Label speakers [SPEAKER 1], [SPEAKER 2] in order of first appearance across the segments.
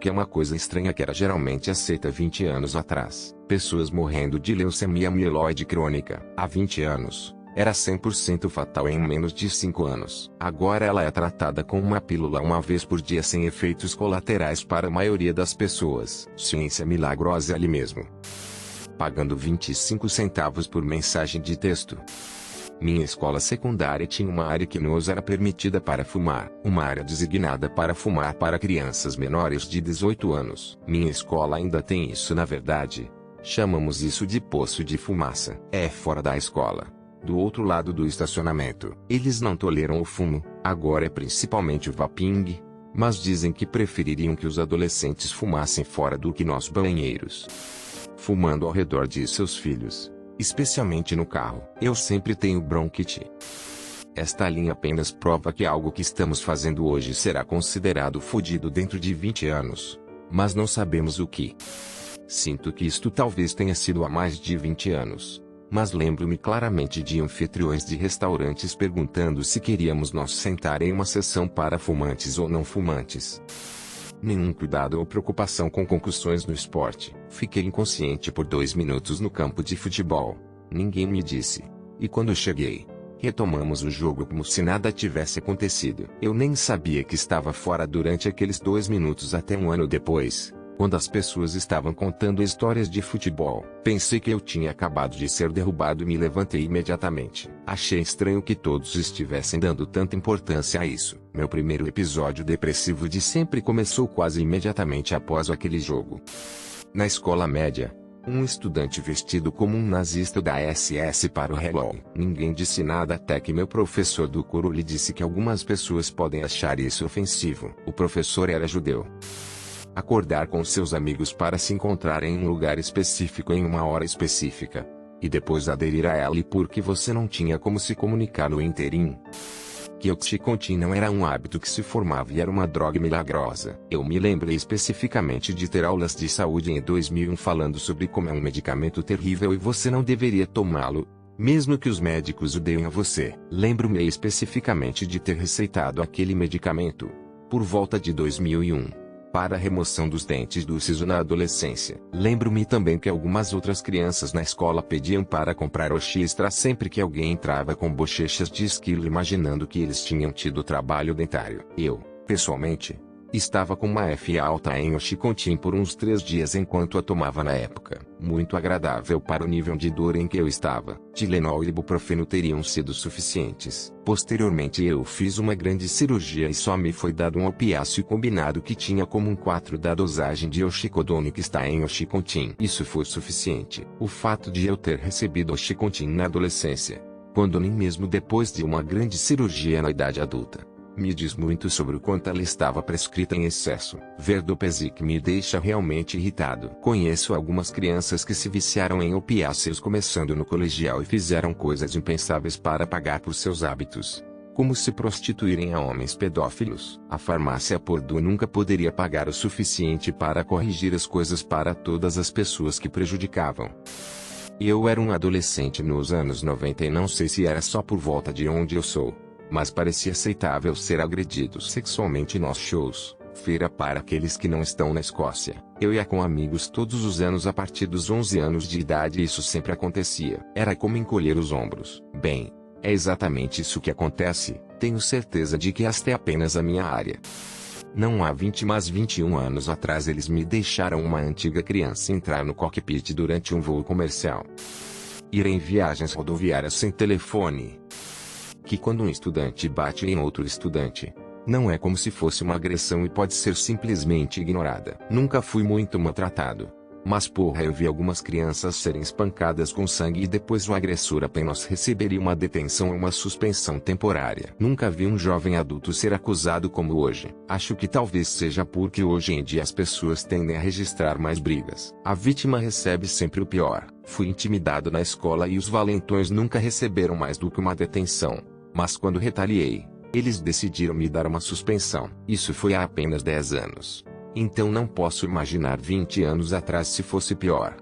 [SPEAKER 1] que é uma coisa estranha que era geralmente aceita 20 anos atrás. Pessoas morrendo de leucemia mieloide crônica. Há 20 anos, era 100% fatal em menos de 5 anos. Agora ela é tratada com uma pílula uma vez por dia sem efeitos colaterais para a maioria das pessoas. Ciência milagrosa ali mesmo. Pagando 25 centavos por mensagem de texto. Minha escola secundária tinha uma área que nos era permitida para fumar. Uma área designada para fumar para crianças menores de 18 anos. Minha escola ainda tem isso na verdade. Chamamos isso de poço de fumaça. É fora da escola. Do outro lado do estacionamento. Eles não toleram o fumo, agora é principalmente o vaping, mas dizem que prefeririam que os adolescentes fumassem fora do que nos banheiros. Fumando ao redor de seus filhos, especialmente no carro. Eu sempre tenho bronquite. Esta linha apenas prova que algo que estamos fazendo hoje será considerado fodido dentro de 20 anos, mas não sabemos o que. Sinto que isto talvez tenha sido há mais de 20 anos. Mas lembro-me claramente de anfitriões de restaurantes perguntando se queríamos nos sentar em uma sessão para fumantes ou não fumantes. Nenhum cuidado ou preocupação com concussões no esporte. Fiquei inconsciente por 2 minutos no campo de futebol. Ninguém me disse. E quando cheguei, retomamos o jogo como se nada tivesse acontecido. Eu nem sabia que estava fora durante aqueles 2 minutos até um ano depois. Quando as pessoas estavam contando histórias de futebol, pensei que eu tinha acabado de ser derrubado e me levantei imediatamente. Achei estranho que todos estivessem dando tanta importância a isso. Meu primeiro episódio depressivo de sempre começou quase imediatamente após aquele jogo. Na escola média, um estudante vestido como um nazista da SS para o Hello. Ninguém disse nada até que meu professor do coro lhe disse que algumas pessoas podem achar isso ofensivo. O professor era judeu. Acordar com seus amigos para se encontrar em um lugar específico em uma hora específica. E depois aderir a ela e porque você não tinha como se comunicar no interim. Que o Oxycontin não era um hábito que se formava e era uma droga milagrosa. Eu me lembrei especificamente de ter aulas de saúde em 2001 falando sobre como é um medicamento terrível e você não deveria tomá-lo, mesmo que os médicos o deem a você. Lembro-me especificamente de ter receitado aquele medicamento, por volta de 2001. Para a remoção dos dentes do siso na adolescência. Lembro-me também que algumas outras crianças na escola pediam para comprar o X-Tra sempre que alguém entrava com bochechas de esquilo imaginando que eles tinham tido trabalho dentário. Eu, pessoalmente, estava com uma F alta em Oxycontin por uns 3 dias enquanto a tomava na época. Muito agradável para o nível de dor em que eu estava. Tilenol e ibuprofeno teriam sido suficientes. Posteriormente eu fiz uma grande cirurgia e só me foi dado um opiáceo combinado que tinha como 1/4 da dosagem de oxicodone que está em Oxycontin. Isso foi suficiente. O fato de eu ter recebido Oxycontin na adolescência, quando nem mesmo depois de uma grande cirurgia na idade adulta, me diz muito sobre o quanto ela estava prescrita em excesso. Ver Dopesic me deixa realmente irritado. Conheço algumas crianças que se viciaram em opiáceos começando no colegial e fizeram coisas impensáveis para pagar por seus hábitos, como se prostituírem a homens pedófilos. A farmácia Purdue nunca poderia pagar o suficiente para corrigir as coisas para todas as pessoas que prejudicavam. Eu era um adolescente nos anos 90 e não sei se era só por volta de onde eu sou, mas parecia aceitável ser agredido sexualmente nos shows. Feira para aqueles que não estão na Escócia. Eu ia com amigos todos os anos a partir dos 11 anos de idade e isso sempre acontecia. Era como encolher os ombros. Bem, é exatamente isso que acontece. Tenho certeza de que esta é apenas a minha área. Não há 20 mas 21 anos atrás eles me deixaram uma antiga criança entrar no cockpit durante um voo comercial. Ir em viagens rodoviárias sem telefone. Que quando um estudante bate em outro estudante, não é como se fosse uma agressão e pode ser simplesmente ignorada. Nunca fui muito maltratado, mas porra eu vi algumas crianças serem espancadas com sangue e depois o agressor apenas receberia uma detenção ou uma suspensão temporária. Nunca vi um jovem adulto ser acusado como hoje. Acho que talvez seja porque hoje em dia as pessoas tendem a registrar mais brigas. A vítima recebe sempre o pior. Fui intimidado na escola e os valentões nunca receberam mais do que uma detenção. Mas quando retaliei, eles decidiram me dar uma suspensão. Isso foi há apenas 10 anos. Então não posso imaginar 20 anos atrás se fosse pior.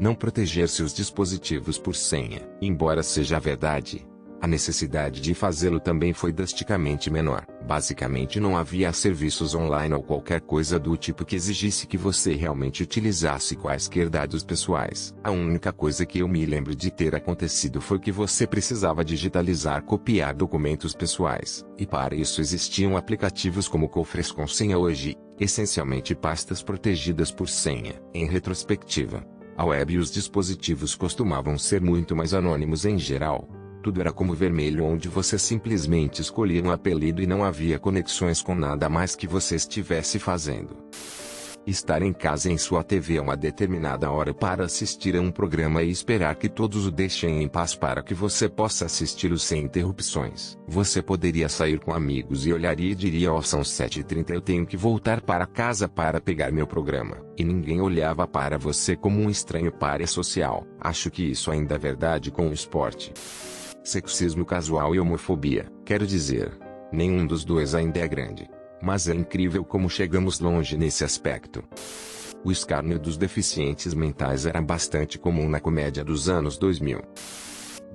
[SPEAKER 1] Não proteger seus dispositivos por senha. Embora seja verdade, A necessidade de fazê-lo também foi drasticamente menor. Basicamente não havia serviços online ou qualquer coisa do tipo que exigisse que você realmente utilizasse quaisquer dados pessoais. A única coisa que eu me lembro de ter acontecido foi que você precisava digitalizar, copiar documentos pessoais. E para isso existiam aplicativos como cofres com senha hoje, essencialmente pastas protegidas por senha. Em retrospectiva, a web e os dispositivos costumavam ser muito mais anônimos em geral. Tudo era como vermelho, onde você simplesmente escolhia um apelido e não havia conexões com nada mais que você estivesse fazendo. Estar em casa em sua TV a uma determinada hora para assistir a um programa e esperar que todos o deixem em paz para que você possa assisti-lo sem interrupções. Você poderia sair com amigos e olharia e diria: "Oh, são 7h30, eu tenho que voltar para casa para pegar meu programa." E ninguém olhava para você como um estranho pária social. Acho que isso ainda é verdade com o esporte. Sexismo casual e homofobia. Quero dizer, nenhum dos dois ainda é grande. Mas é incrível como chegamos longe nesse aspecto. O escárnio dos deficientes mentais era bastante comum na comédia dos anos 2000.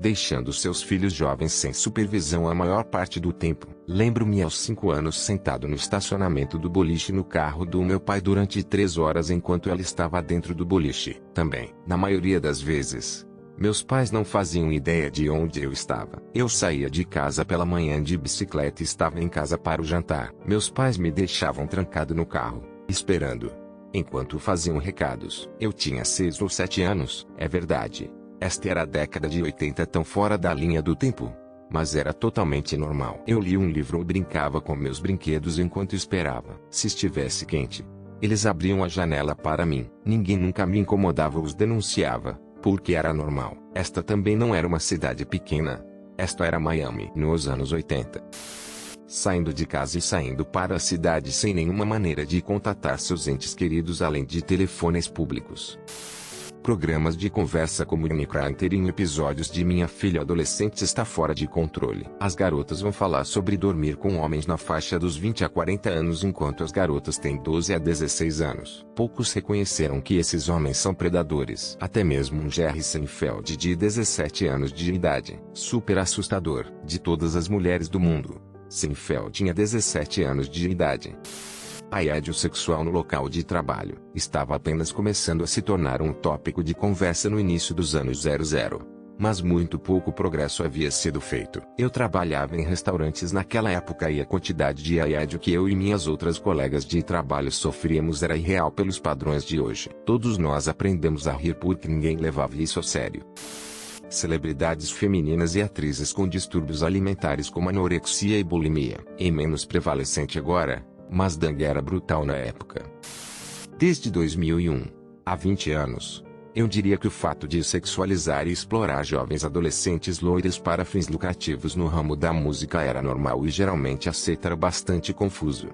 [SPEAKER 1] Deixando seus filhos jovens sem supervisão a maior parte do tempo. Lembro-me aos 5 anos sentado no estacionamento do boliche no carro do meu pai durante 3 horas enquanto ela estava dentro do boliche. Também, na maioria das vezes, meus pais não faziam ideia de onde eu estava. Eu saía de casa pela manhã de bicicleta e estava em casa para o jantar. Meus pais me deixavam trancado no carro, esperando, enquanto faziam recados. Eu tinha 6 ou 7 anos, é verdade. Esta era a década de 80, tão fora da linha do tempo. Mas era totalmente normal. Eu lia um livro ou brincava com meus brinquedos enquanto esperava. Se estivesse quente, eles abriam a janela para mim. Ninguém nunca me incomodava ou os denunciava, porque era normal. Esta também não era uma cidade pequena. Esta era Miami nos anos 80. Saindo de casa e saindo para a cidade sem nenhuma maneira de contatar seus entes queridos além de telefones públicos. Programas de conversa como Unicranter em episódios de Minha Filha Adolescente está fora de controle. As garotas vão falar sobre dormir com homens na faixa dos 20 a 40 anos enquanto as garotas têm 12 a 16 anos. Poucos reconheceram que esses homens são predadores. Até mesmo um Jerry Seinfeld de 17 anos de idade. Super assustador. De todas as mulheres do mundo, Seinfeld tinha 17 anos de idade. Assédio sexual no local de trabalho estava apenas começando a se tornar um tópico de conversa no início dos anos 00. Mas muito pouco progresso havia sido feito. Eu trabalhava em restaurantes naquela época e a quantidade de assédio que eu e minhas outras colegas de trabalho sofríamos era irreal pelos padrões de hoje. Todos nós aprendemos a rir porque ninguém levava isso a sério. Celebridades femininas e atrizes com distúrbios alimentares como anorexia e bulimia. E menos prevalecente agora, mas dengue era brutal na época. Desde 2001, há 20 anos, eu diria que o fato de sexualizar e explorar jovens adolescentes loiras para fins lucrativos no ramo da música era normal e geralmente aceito. Era bastante confuso.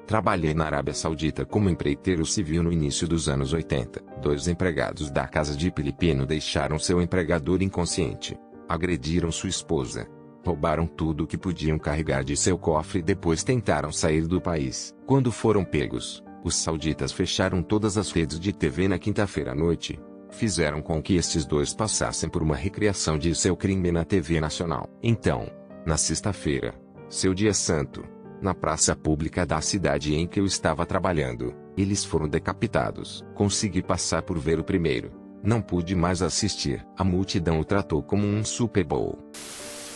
[SPEAKER 1] Trabalhei na Arábia Saudita como empreiteiro civil no início dos anos 80. 2 empregados da casa de Filipino deixaram seu empregador inconsciente, agrediram sua esposa, roubaram tudo o que podiam carregar de seu cofre e depois tentaram sair do país. Quando foram pegos, os sauditas fecharam todas as redes de TV na quinta-feira à noite. Fizeram com que estes 2 passassem por uma recriação de seu crime na TV nacional. Então, na sexta-feira, seu dia santo, na praça pública da cidade em que eu estava trabalhando, eles foram decapitados. Consegui passar por ver o primeiro. Não pude mais assistir. A multidão o tratou como um Super Bowl.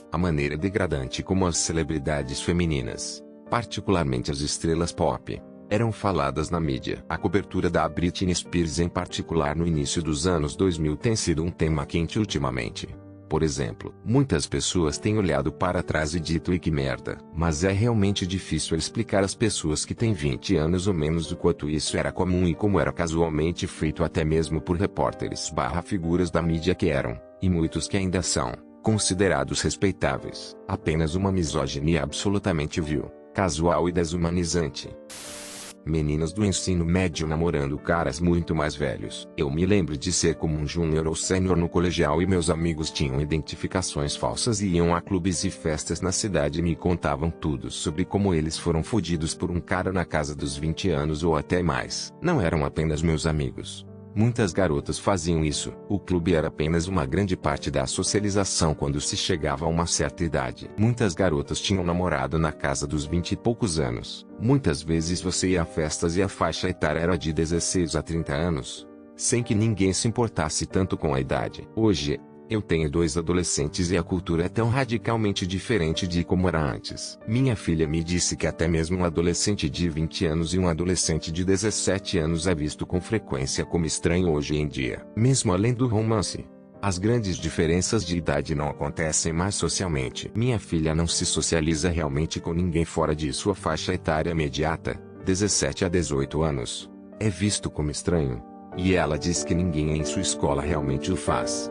[SPEAKER 1] A maneira degradante como as celebridades femininas, particularmente as estrelas pop, eram faladas na mídia. A cobertura da Britney Spears em particular no início dos anos 2000 tem sido um tema quente ultimamente. Por exemplo, muitas pessoas têm olhado para trás e dito: "E que merda." Mas é realmente difícil explicar às pessoas que têm 20 anos ou menos o quanto isso era comum e como era casualmente feito até mesmo por repórteres/figuras da mídia que eram, e muitos que ainda são, considerados respeitáveis. Apenas uma misoginia absolutamente vil, casual e desumanizante. Meninas do ensino médio namorando caras muito mais velhos. Eu me lembro de ser como um júnior ou sênior no colegial e meus amigos tinham identificações falsas e iam a clubes e festas na cidade e me contavam tudo sobre como eles foram fodidos por um cara na casa dos 20 anos ou até mais. Não eram apenas meus amigos. Muitas garotas faziam isso. O clube era apenas uma grande parte da socialização quando se chegava a uma certa idade. Muitas garotas tinham namorado na casa dos 20 e poucos anos. Muitas vezes você ia a festas e a faixa etária era de 16 a 30 anos, sem que ninguém se importasse tanto com a idade. Hoje, eu tenho 2 adolescentes e a cultura é tão radicalmente diferente de como era antes. Minha filha me disse que até mesmo um adolescente de 20 anos e um adolescente de 17 anos é visto com frequência como estranho hoje em dia. Mesmo além do romance, as grandes diferenças de idade não acontecem mais socialmente. Minha filha não se socializa realmente com ninguém fora de sua faixa etária imediata, 17 a 18 anos. É visto como estranho. E ela diz que ninguém em sua escola realmente o faz.